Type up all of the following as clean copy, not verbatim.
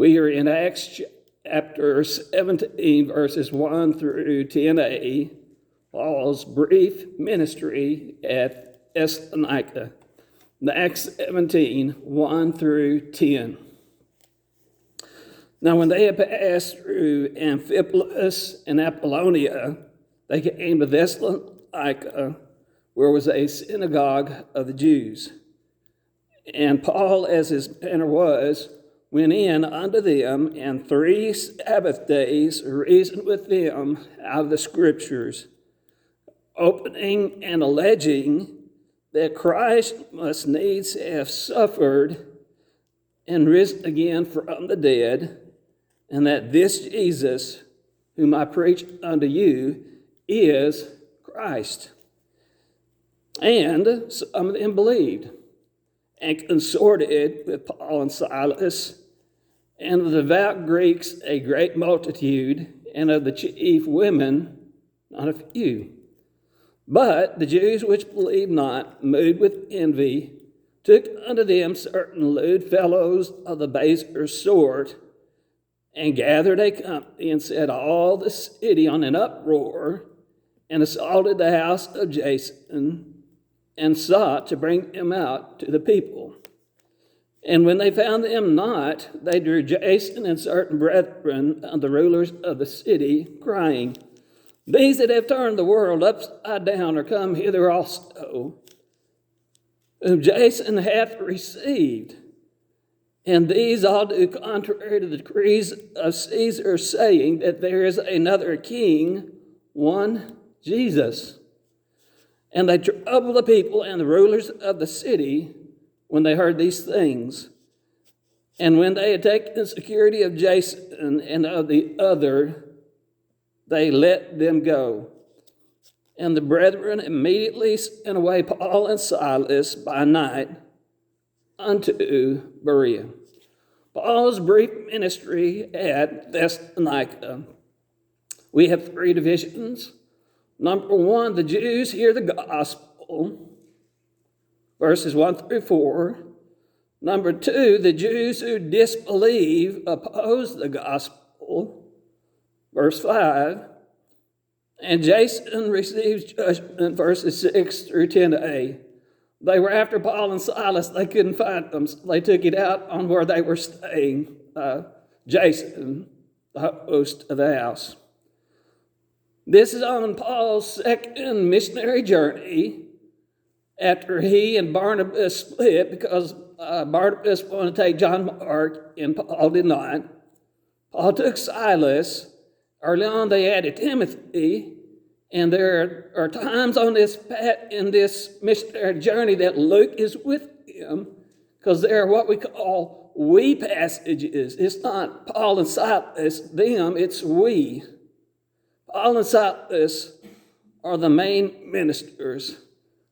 We are in Acts chapter 17, verses 1 through 10a, Paul's brief ministry at Thessalonica. Acts 17, 1 through 10. Now when they had passed through Amphipolis and Apollonia, they came to Thessalonica, where was a synagogue of the Jews. And Paul, as his manner was, went in unto them, and 3 Sabbath days reasoned with them out of the Scriptures, opening and alleging that Christ must needs have suffered and risen again from the dead, and that this Jesus, whom I preach unto you, is Christ. And some of them believed, and consorted with Paul and Silas, and of the devout Greeks a great multitude, and of the chief women not a few. But the Jews which believed not, moved with envy, took unto them certain lewd fellows of the baser sort, and gathered a company, and set all the city on an uproar, and assaulted the house of Jason, and sought to bring him out to the people. And when they found them not, they drew Jason and certain brethren of the rulers of the city, crying, These that have turned the world upside down are come hither also, whom Jason hath received. And these all do contrary to the decrees of Caesar, saying that there is another king, one Jesus. And they troubled the people and the rulers of the city when they heard these things. And when they had taken security of Jason and of the other, they let them go. And the brethren immediately sent away Paul and Silas by night unto Berea. Paul's brief ministry at Thessalonica. We have 3 divisions. Number 1, the Jews hear the gospel, verses 1 through 4. Number 2, the Jews who disbelieve oppose the gospel, verse 5. And Jason receives judgment, verses 6 through 10a. They were after Paul and Silas. They couldn't find them, so they took it out on where they were staying. Jason, the host of the house. This is on Paul's second missionary journey after he and Barnabas split, because Barnabas wanted to take John Mark and Paul did not. Paul took Silas. Early on they added Timothy, and there are times on in this missionary journey that Luke is with him, because they're what we call we passages. It's not Paul and Silas, them, it's we. Paul and Silas are the main ministers.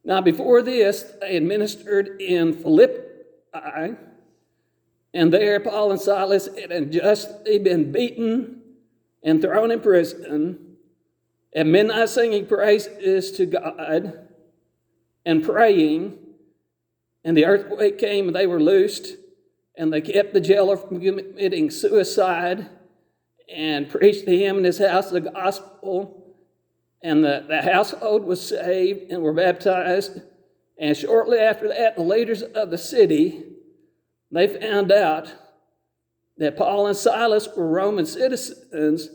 Now, before this, they had ministered in Philippi, and there Paul and Silas had unjustly been beaten and thrown in prison, at midnight singing praises to God and praying, and the earthquake came and they were loosed, and they kept the jailer from committing suicide, and preached to him in his house the gospel, and the household was saved and were baptized. And shortly after that, the leaders of the city, they found out that Paul and Silas were Roman citizens,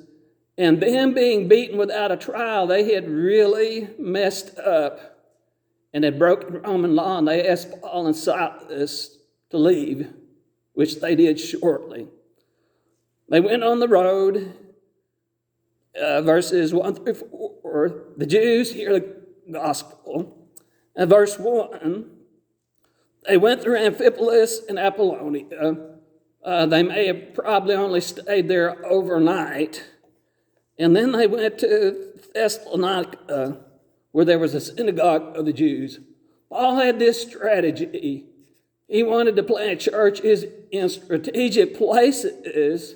and them being beaten without a trial, they had really messed up and had broken Roman law, and they asked Paul and Silas to leave, which they did shortly. They went on the road, verses 1 through 4. The Jews hear the gospel. And verse 1, they went through Amphipolis and Apollonia. They may have probably only stayed there overnight. And then they went to Thessalonica, where there was a synagogue of the Jews. Paul had this strategy. He wanted to plant churches in strategic places,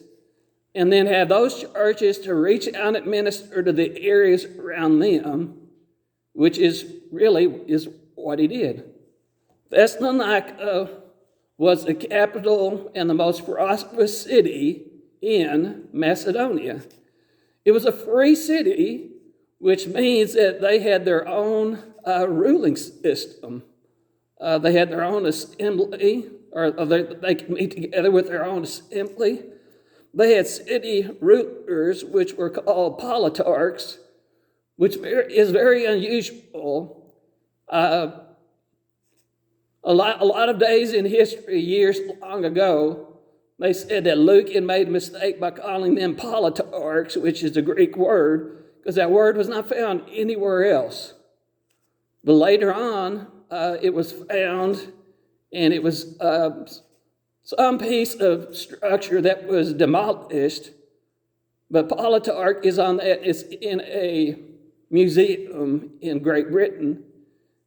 and then have those churches to reach out and minister to the areas around them, which is what he did. Thessalonica was the capital and the most prosperous city in Macedonia. It was a free city, which means that they had their own ruling system. They had their own assembly, or they could meet together with their own assembly. They had city rulers, which were called politarchs, which is very unusual. A lot of days in history, years long ago, they said that Lucan made a mistake by calling them politarchs, which is the Greek word, because that word was not found anywhere else. But later on, it was found, and it was some piece of structure that was demolished. But politarch is on that. It's in a museum in Great Britain,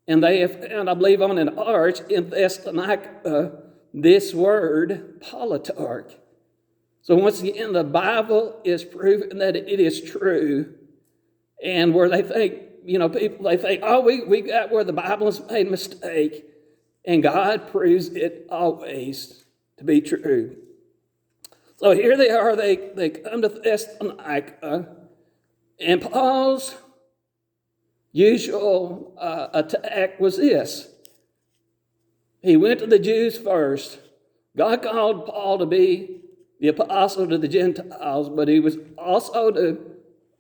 and they have found, I believe, on an arch in Thessalonica, this word, politarch. So once again, the Bible is proving that it is true. And where they think, people, they think, oh, we got where the Bible has made a mistake. And God proves it always to be true. So here they are, they come to Thessalonica, and Paul's usual attack was this. He went to the Jews first. God called Paul to be the apostle to the Gentiles, but he was also to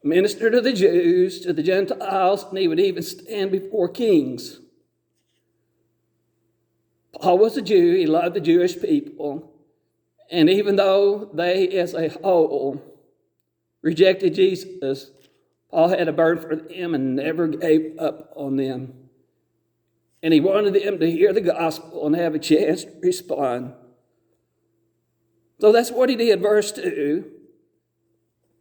minister to the Jews, to the Gentiles, and he would even stand before kings. Paul was a Jew. He loved the Jewish people. And even though they, as a whole, rejected Jesus, Paul had a burden for them and never gave up on them. And he wanted them to hear the gospel and have a chance to respond. So that's what he did, verse 2.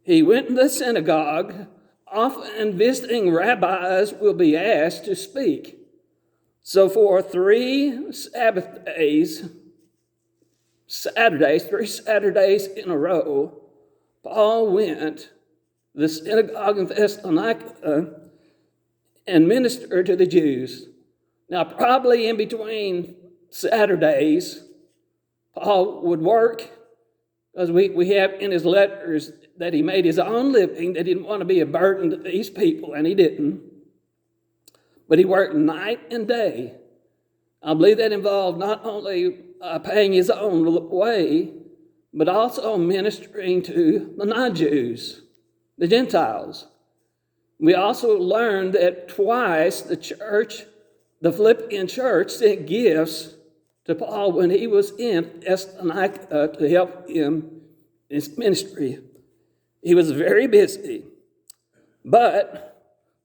He went in the synagogue. Often visiting rabbis will be asked to speak. So for 3 Saturdays in a row, Paul went to the synagogue in Thessalonica and ministered to the Jews. Now, probably in between Saturdays, Paul would work, because we have in his letters that he made his own living, that he didn't want to be a burden to these people, and he didn't. But he worked night and day. I believe that involved not only paying his own way, but also ministering to the non-Jews, the Gentiles. We also learned that twice the Philippian church sent gifts to Paul when he was in Thessalonica to help him in his ministry. He was very busy. But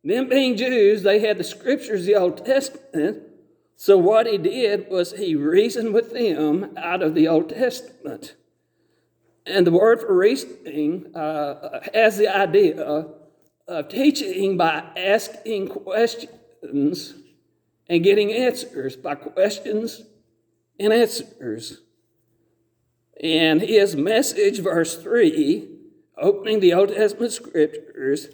them being Jews, they had the scriptures, the Old Testament. So what he did was he reasoned with them out of the Old Testament. And the word for reasoning has the idea of teaching by asking questions and getting answers, by questions and answers. And his message, verse 3, opening the Old Testament scriptures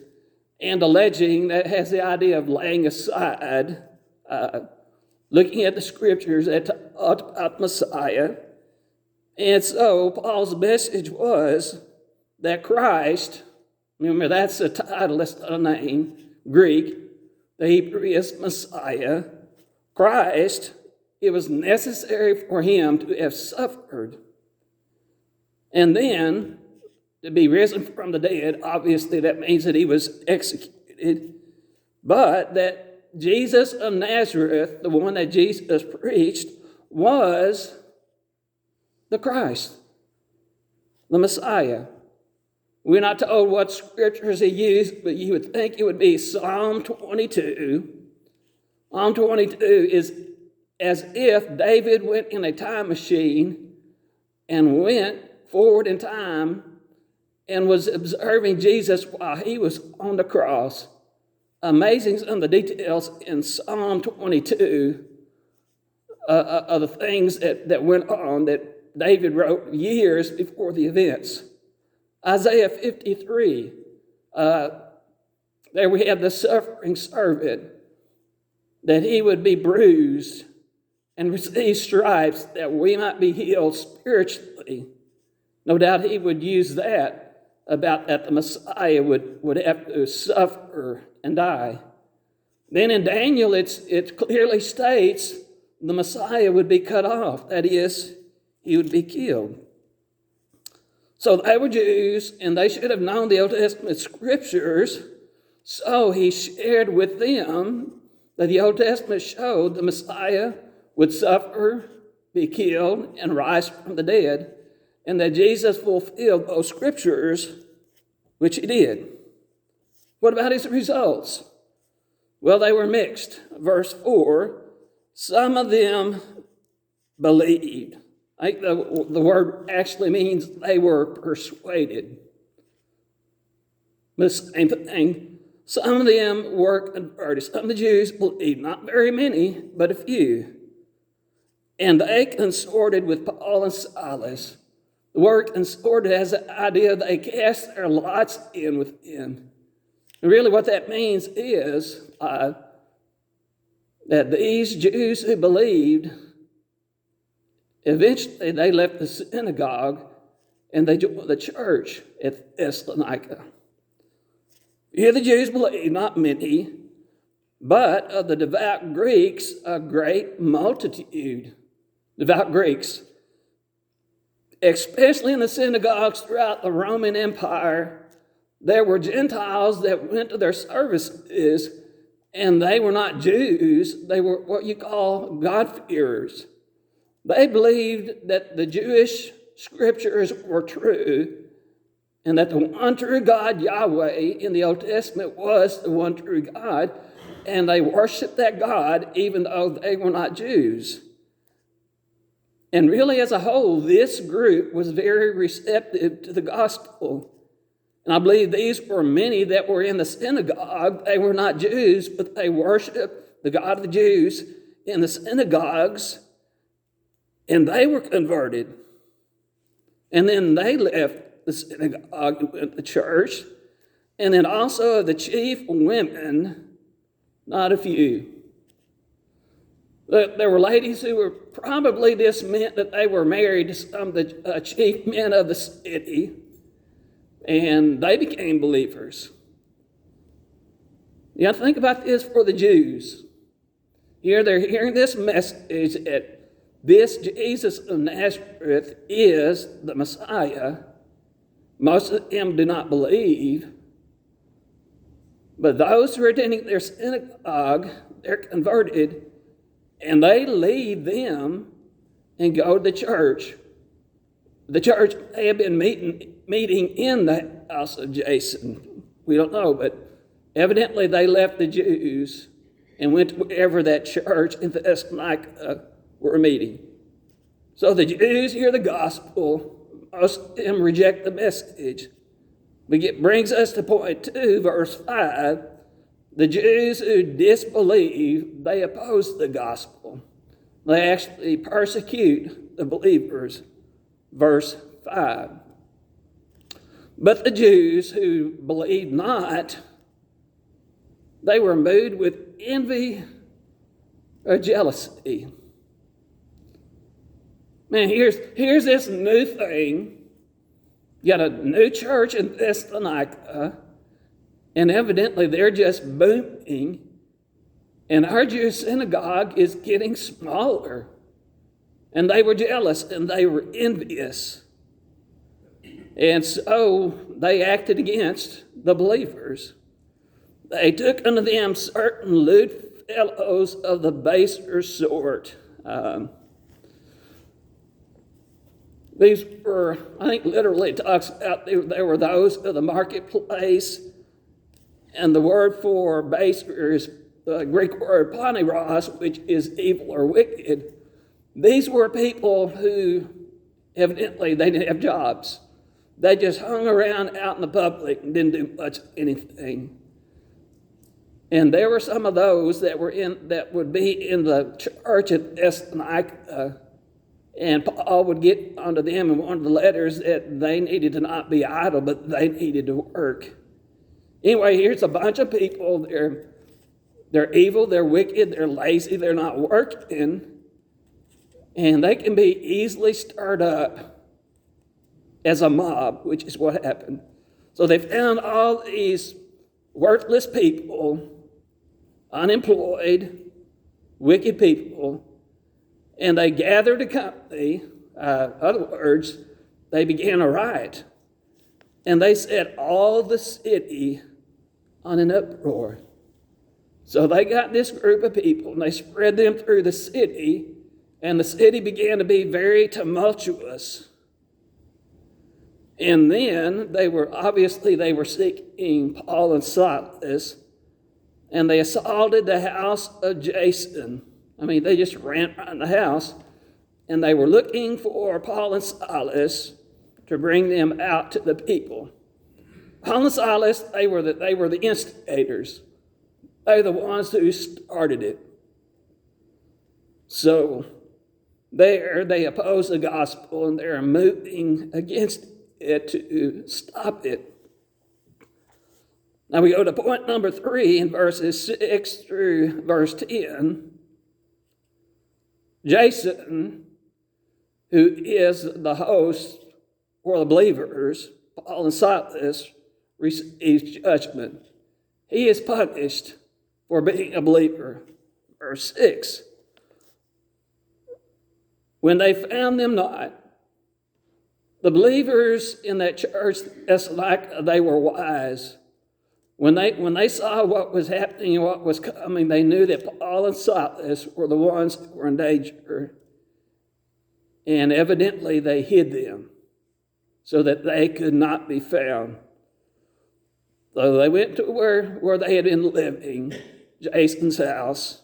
and alleging, that has the idea of laying aside, looking at the scriptures that talk about Messiah. And so Paul's message was that Christ, remember that's the title, that's not a name, Greek, the Hebrew is Messiah. Christ, it was necessary for him to have suffered and then to be risen from the dead. Obviously, that means that he was executed, but that Jesus of Nazareth, the one that Jesus preached, was the Christ, the Messiah. We're not told what scriptures he used, but you would think it would be Psalm 22. Psalm 22 is as if David went in a time machine and went forward in time and was observing Jesus while he was on the cross. Amazing some of the details in Psalm 22 of the things that went on that David wrote years before the events. Isaiah 53, there we have the suffering servant, that he would be bruised and receive stripes that we might be healed spiritually. No doubt he would use that about that the Messiah would have to suffer and die. Then in Daniel, it clearly states the Messiah would be cut off. That is, he would be killed. So they were Jews, and they should have known the Old Testament scriptures. So he shared with them that the Old Testament showed the Messiah would suffer, be killed, and rise from the dead, and that Jesus fulfilled those scriptures, which he did. What about his results? Well, they were mixed. Verse 4, some of them believed. I think the word actually means they were persuaded. The same thing. Some of them were converted. Some of the Jews believed, not very many, but a few. And they consorted with Paul and Silas. The word consorted has the idea they cast their lots in with him. And really what that means is that these Jews who believed, eventually they left the synagogue and they joined the church at Thessalonica. Here the Jews believed, not many, but of the devout Greeks, a great multitude. Devout Greeks, especially in the synagogues throughout the Roman Empire, there were Gentiles that went to their services, and they were not Jews. They were what you call God-fearers. They believed that the Jewish scriptures were true, and that the one true God, Yahweh, in the Old Testament was the one true God, and they worshiped that God even though they were not Jews. And really, as a whole, this group was very receptive to the gospel. And I believe these were many that were in the synagogue. They were not Jews, but they worshiped the God of the Jews in the synagogues, and they were converted. And then they left the synagogue and went to church. And then also the chief women, not a few. There were ladies who were probably, this meant that they were married to some of the chief men of the city, and they became believers. You have to think about this for the Jews. Here they're hearing this message that this Jesus of Nazareth is the Messiah. Most of them do not believe, but those who are attending their synagogue, they're converted, and they leave them and go to the church. The church may have been meeting in the house of Jason. We don't know, but evidently they left the Jews and went to wherever that church in Thessalonica were meeting. So the Jews hear the gospel. Most of them reject the message. It brings us to point 2, verse 5. The Jews who disbelieve, they oppose the gospel. They actually persecute the believers. Verse 5. But the Jews who believed not, they were moved with envy or jealousy. Man, here's this new thing. You got a new church in Thessalonica, and evidently they're just booming, and our Jewish synagogue is getting smaller. And they were jealous and they were envious. And so they acted against the believers. They took unto them certain lewd fellows of the baser sort. These were, I think literally it talks about there were those of the marketplace. And the word for baser is the Greek word paneros, which is evil or wicked. These were people who evidently they didn't have jobs. They just hung around out in the public and didn't do much of anything. And there were some of those that would be in the church at Thessalonica, and Paul would get onto them in one of the letters that they needed to not be idle, but they needed to work. Anyway, here's a bunch of people. They're evil, they're wicked, they're lazy, they're not working. and they can be easily stirred up as a mob, which is what happened. So they found all these worthless people, unemployed, wicked people, and they gathered a company. Other words, they began a riot, and they set all the city on an uproar. So they got this group of people, and they spread them through the city, and the city began to be very tumultuous. And then they were seeking Paul and Silas, and they assaulted the house of Jason. I mean, they just ran around the house, and they were looking for Paul and Silas to bring them out to the people. Paul and Silas, they were the instigators. They were the ones who started it. So there they oppose the gospel, and they're moving against it to stop it. Now we go to point number 3 in verses 6 through verse 10. Jason, who is the host for the believers, Paul and Silas, receives judgment. He is punished for being a believer. Verse 6. When they found them not, the believers in that church, Thessalonica, they were wise. When they saw what was happening and what was coming, they knew that Paul and Silas were the ones who were in danger. And evidently they hid them so that they could not be found. So they went to where they had been living, Jason's house.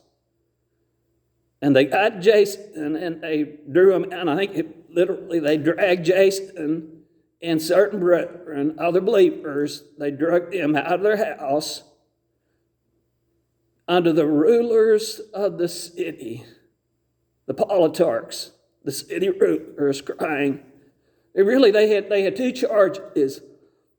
And they got Jason and they drew him out. I think they dragged Jason and certain brethren, other believers, they dragged them out of their house under the rulers of the city, the politarchs, the city rulers, crying. They had 2 charges.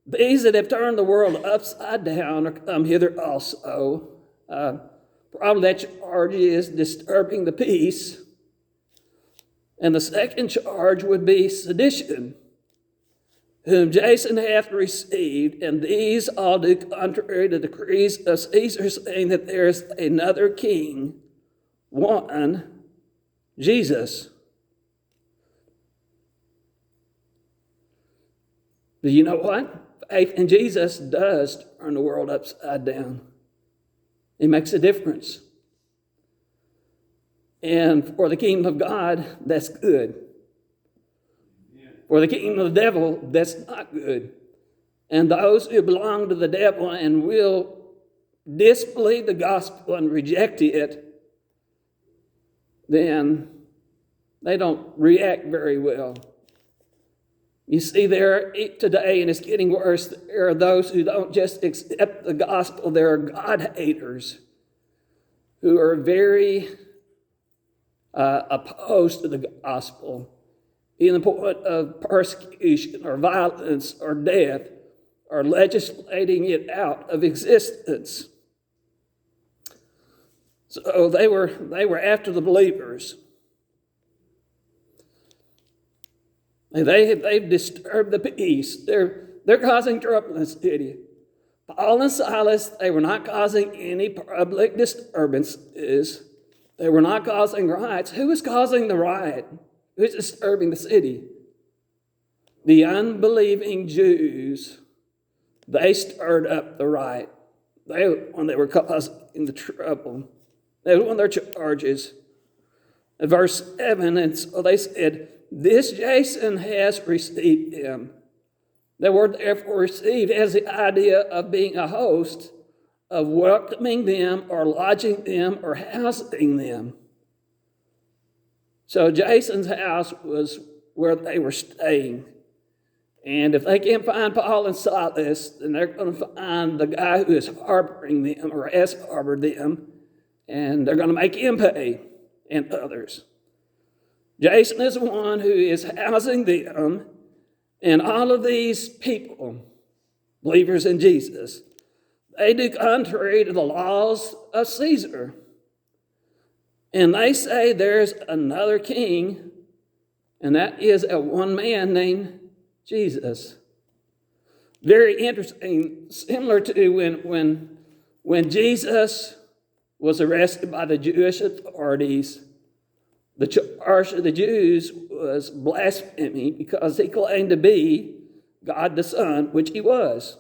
These that have turned the world upside down are come hither also. Probably that charge is disturbing the peace. And the second charge would be sedition, whom Jason hath received, and these all do contrary to the decrees of Caesar, saying that there is another king, one, Jesus. But you know what? Faith in Jesus does turn the world upside down. It makes a difference. And for the kingdom of God, that's good. For the kingdom of the devil, that's not good. And those who belong to the devil and will disbelieve the gospel and reject it, then they don't react very well. You see, there today, and it's getting worse, there are those who don't just accept the gospel. There are God haters who are very opposed to the gospel, in the point of persecution or violence or death, or legislating it out of existence. So they were after the believers. They've disturbed the peace. They're causing trouble in the city. Paul and Silas, they were not causing any public disturbances. They were not causing riots. Who was causing the riot? Who's disturbing the city? The unbelieving Jews. They stirred up the riot. They were causing the trouble. They were one of their charges. In verse 7, and so they said, this Jason has received him. The word therefore received has the idea of being a host, of welcoming them or lodging them or housing them. So Jason's house was where they were staying. And if they can't find Paul and Silas, then they're going to find the guy who is harboring them or has harbored them, and they're going to make him pay, and others. Jason is the one who is housing them, and all of these people, believers in Jesus, they do contrary to the laws of Caesar. And they say there's another king, and that is a one man named Jesus. Very interesting, similar to when Jesus was arrested by the Jewish authorities. The charge of the Jews was blasphemy because he claimed to be God the Son, which he was.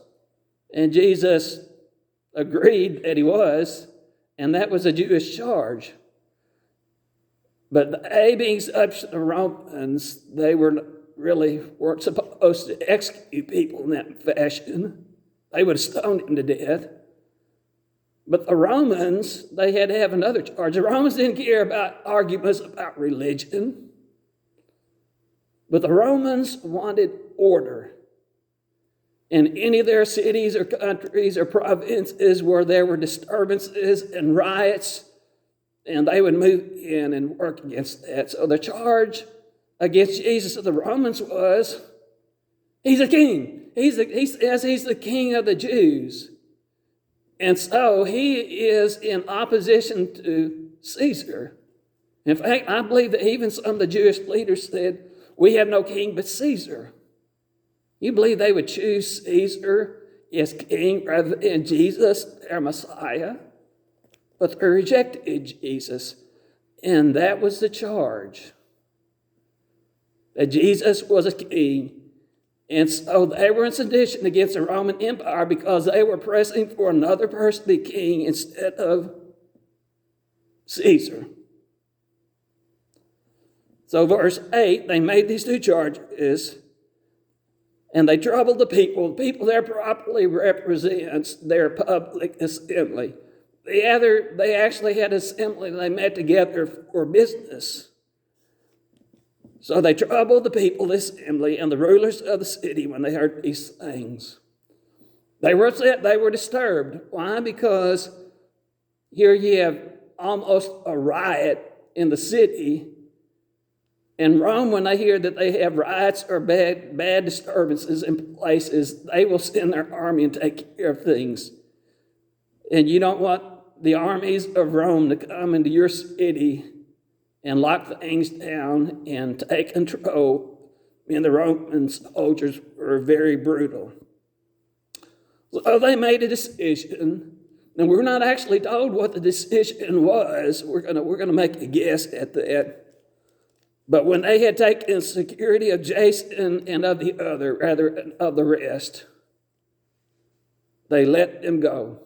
And Jesus agreed that he was, and that was a Jewish charge. But they being such the Romans, they weren't supposed to execute people in that fashion. They would have stoned him to death. But the Romans, they had to have another charge. The Romans didn't care about arguments about religion. But the Romans wanted order. In any of their cities or countries or provinces where there were disturbances and riots, and they would move in and work against that. So the charge against Jesus of the Romans was, he's a king. He says he's the king of the Jews. And so he is in opposition to Caesar. In fact, I believe that even some of the Jewish leaders said, we have no king but Caesar. You believe they would choose Caesar as king rather than Jesus, their Messiah? But they rejected Jesus. And that was the charge, that Jesus was a king. And so they were in sedition against the Roman Empire because they were pressing for another person to be king instead of Caesar. So verse 8, they made these two charges, and they troubled the people. The people there properly represents their public assembly. They actually had an assembly, and they met together for business. So they troubled the people, the assembly, and the rulers of the city when they heard these things. They were upset, they were disturbed. Why? Because here you have almost a riot in the city. In Rome, when they hear that they have riots or bad disturbances in places, they will send their army and take care of things. And you don't want the armies of Rome to come into your city and lock things down and take control. And the Roman soldiers were very brutal. So they made a decision, and we're not actually told what the decision was. We're gonna make a guess at that. But when they had taken security of Jason and of the rest, they let them go.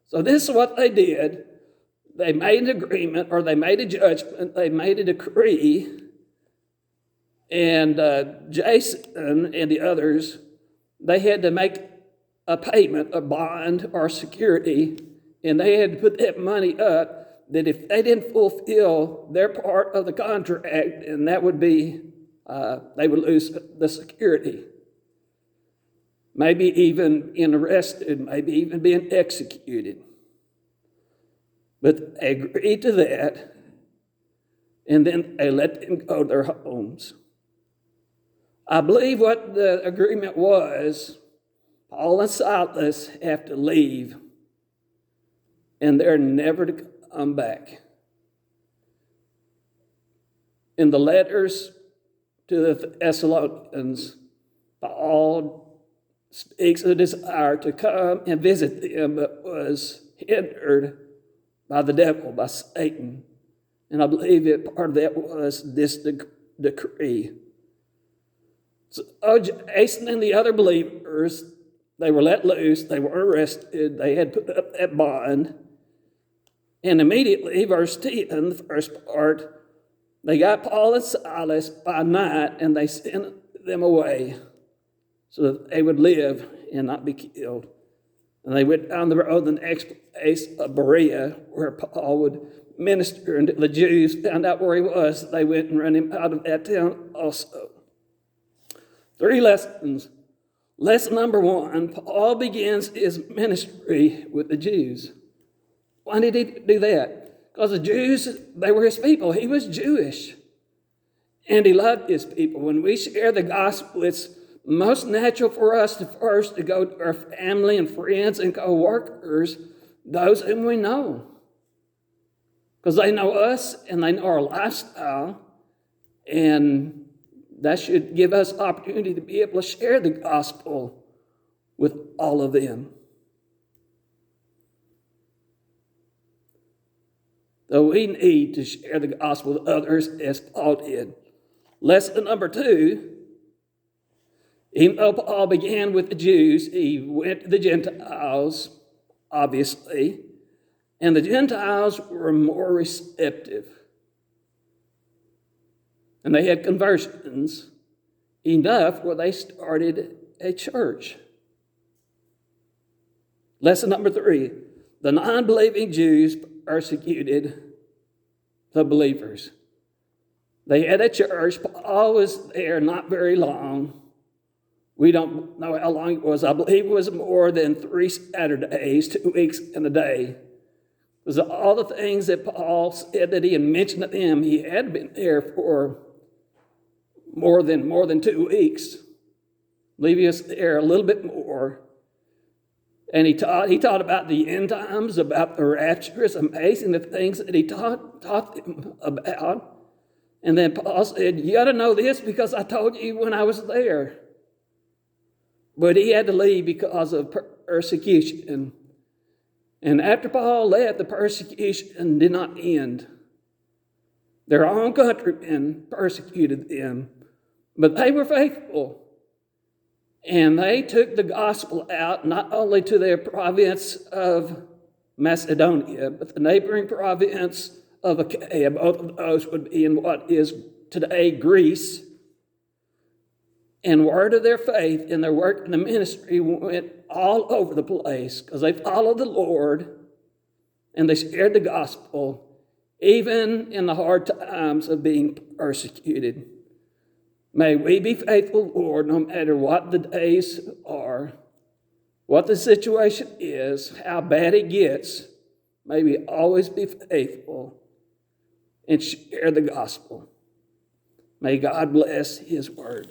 So this is what they did. They made an agreement, or they made a judgment, they made a decree, and Jason and the others, they had to make a payment, a bond or security, and they had to put that money up that if they didn't fulfill their part of the contract, and that would be, they would lose the security. Maybe even being arrested, maybe even being executed. But they agreed to that, and then they let them go to their homes. I believe what the agreement was, Paul and Silas have to leave, and they're never to come back. In the letters to the Thessalonians, Paul speaks of a desire to come and visit them, but was hindered by the devil, by Satan. And I believe that part of that was this decree. So Jason and the other believers, they were let loose, they were arrested, they had put up that bond. And immediately, verse 10, the first part, they got Paul and Silas by night, and they sent them away so that they would live and not be killed. And they went down the road, the next place of Berea, where Paul would minister until the Jews found out where he was. They went and ran him out of that town also. 3 lessons. Lesson number 1, Paul begins his ministry with the Jews. Why did he do that? Because the Jews, they were his people. He was Jewish. And he loved his people. When we share the gospel, it's most natural for us to first to go to our family and friends and co-workers, those whom we know. because they know us and they know our lifestyle, and that should give us opportunity to be able to share the gospel with all of them. So we need to share the gospel with others as Paul did. Lesson number 2, even though Paul began with the Jews, he went to the Gentiles, obviously, and the Gentiles were more receptive. And they had conversions enough where they started a church. Lesson number 3, the non-believing Jews persecuted the believers. They had a church. Paul was there not very long. We don't know how long it was. I believe it was more than 3 Saturdays, 2 weeks and a day. Because all the things that Paul said that he had mentioned to them, he had been there for more than 2 weeks. I believe he was there a little bit more. And he taught about the end times, about the rapture. It's amazing the things that he taught them about. And then Paul said, you got to know this because I told you when I was there. But he had to leave because of persecution. And after Paul left, the persecution did not end. Their own countrymen persecuted them, but they were faithful. And they took the gospel out not only to their province of Macedonia, but the neighboring province of Achaia. Both of those would be in what is today Greece. And word of their faith and their work in the ministry went all over the place because they followed the Lord and they shared the gospel, even in the hard times of being persecuted. May we be faithful, Lord, no matter what the days are, what the situation is, how bad it gets. May we always be faithful and share the gospel. May God bless his word.